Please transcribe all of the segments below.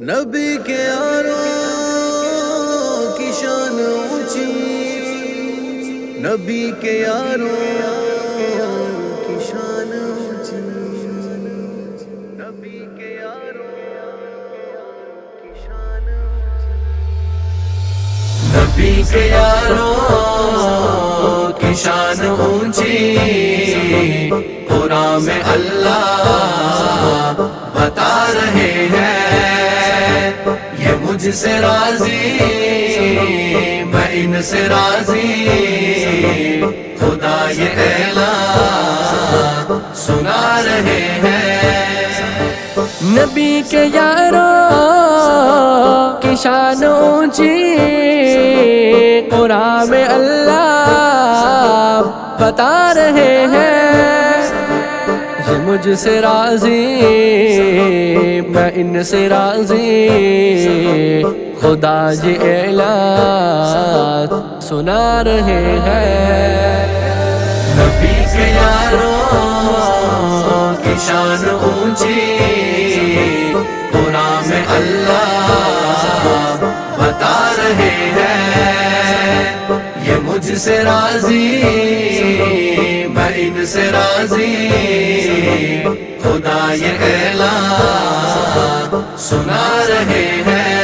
نبی کے یاروں کی شان اونچی، نبی کے یاروں کی شان اونچی، نبی کے یاروں کی شان اونچی، نبی کے یاروں کی شان اونچی، قرآن میں اللہ بتا رہے ہیں یہ مجھ سے راضی میں ان سے راضی، خدا یہ اعلان سنا رہے ہیں۔ نبی کے یاروں کی شان اونچی، قرآن میں اللہ بتا رہے ہیں یہ مجھ سے راضی میں ان سے راضی، خدا یہ اعلان سنا رہے ہیں۔ نبی کے یاروں کی شان اونچی، قرآن میں اللہ بتا رہے ہیں یہ مجھ سے راضی میں ان سے راضی، خدا یہ اعلان سنا رہے ہیں۔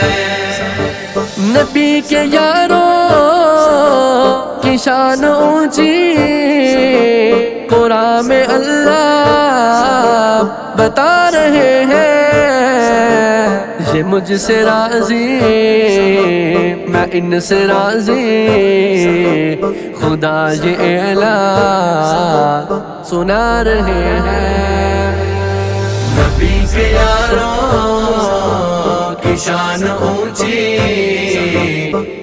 نبی کے یاروں کی شان اونچی، قرآن میں اللہ بتا رہے ہیں یہ مجھ سے راضی میں ان سے راضی، خدا یہ اعلان سنا رہے ہیں۔ نبی کے یاروں کی شان اونچی،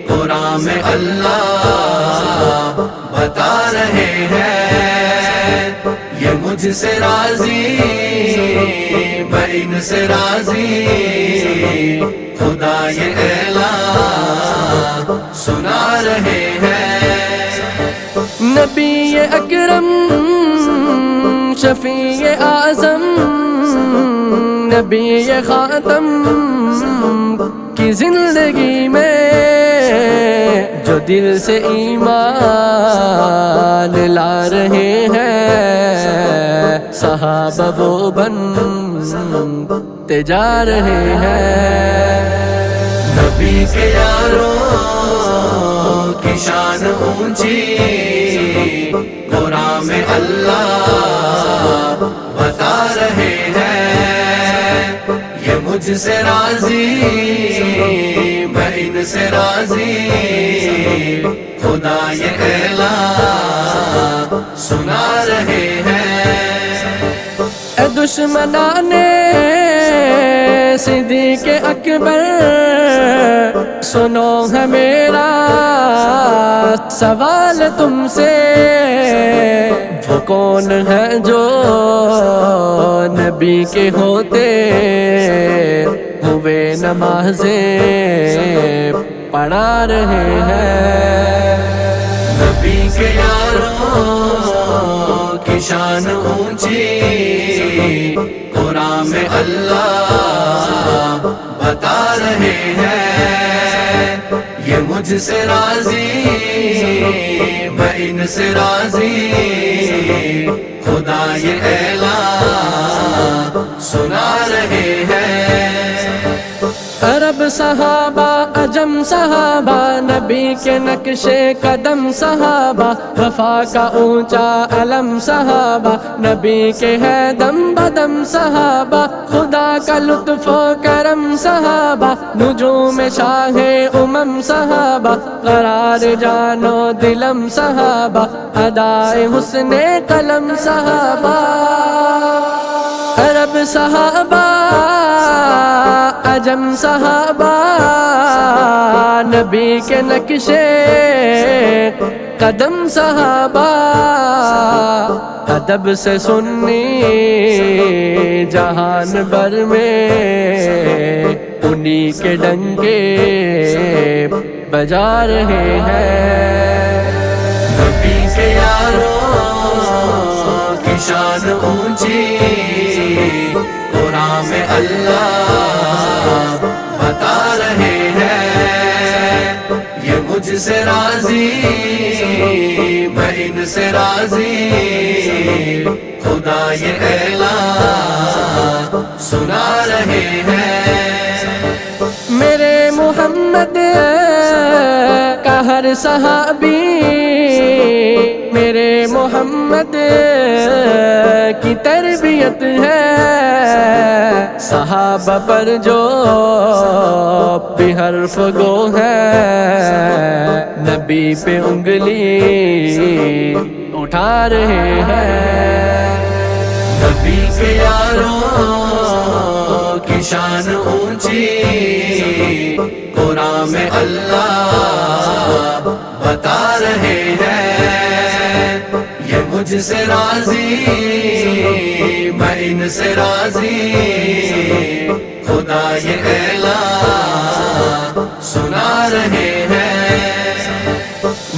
قرآن میں اللہ بتا رہے ہیں یہ مجھ سے راضی میں ان سے راضی، خدا یہ اعلان سنا رہے ہیں۔ نبی اکرم شفیع اعظم، نبی خاتم کی زندگی میں جو دل سے ایمان لا رہے ہیں، صحابہ وہ بنتے جا رہے ہیں۔ نبی کے یاروں کی شان اونچی، قرآن میں اللہ بتا رہے ہیں یہ مجھ سے راضی میں ان سے راضی، خدا یہ اعلان سنا رہے ہیں۔ اے دشمنان صدیق اکبر، سنو ہے میرا سوال تم سے، وہ کون ہے جو نبی کے ہوتے ہوئے نمازیں پڑھا رہے ہیں۔ نبی کے یاروں کی شان اونچی، قرآن میں اللہ بتا رہے ہیں یہ مجھ سے راضی میں ان سے راضی، خدا یہ اعلان سنا رہے ہیں۔ عرب صحابہ عجم صحابہ، نبی کے نقشے قدم صحابہ، وفا کا اونچا علم صحابہ، نبی کے ہے دم بدم صحابہ، خدا کا لطف و کرم صحابہ، نجوم شاہ امم صحابہ، قرار جانو دلم صحابہ، ادائے حسن قلم صحابہ۔ عرب صحابہ عجم صحابہ، نبی کے نقشے قدم صحابہ، ادب سے سنی جہان بھر میں انہی کے ڈنکے بجا رہے ہیں۔ نبی کے یاروں کی شان اونچی، قرآن میں اللہ سے راضی میں ان سے راضی خدا یہ اعلان سنا رہے ہیں میرے محمد کا ہر صحابی میرے محمد کی تربیت ہے صحابہ پر جو بھی حرف گو ہے نبی پہ انگلی اٹھا رہے ہیں نبی کے یاروں کی شان اونچی قرآن میں اللہ بتا رہے ہیں یہ مجھ سے راضی میں ان سے راضی خدا یہ اعلان سنا رہے ہیں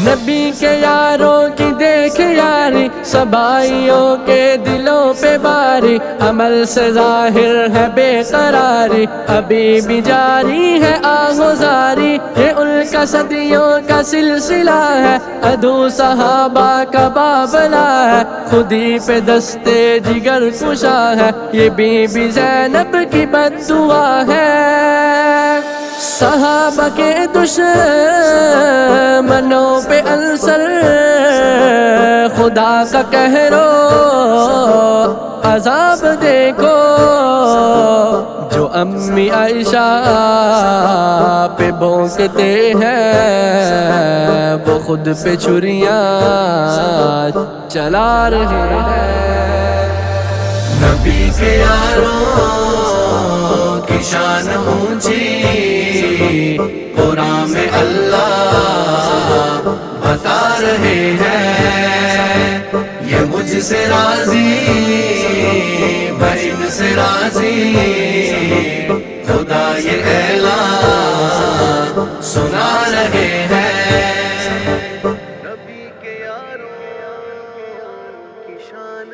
نبی کے یاروں کی دیکھ یاری سبائیوں کے دلوں پہ باری عمل سے ظاہر ہے بے قراری ابھی بھی جاری ہے آغوزاری یہ ان کا صدیوں کا سلسلہ ہے ادو صحابہ کا بابلا ہے خودی پہ دستے جگر کشا ہے یہ بی بی زینب کی بد دعا ہے صحابہ کے دشمنوں پہ عنصر خدا کا کہرو عذاب دیکھو جو امی عائشہ پہ بھونکتے ہیں وہ خود پہ چھریاں چلا رہے ہیں نبی کے یاروں کی شان اونچی قرآن میں اللہ بتا رہے ہیں یہ مجھ سے راضی میں ان سے راضی خدا یہ اعلان سنا رہے ہیں نبی کے یاروں کی شان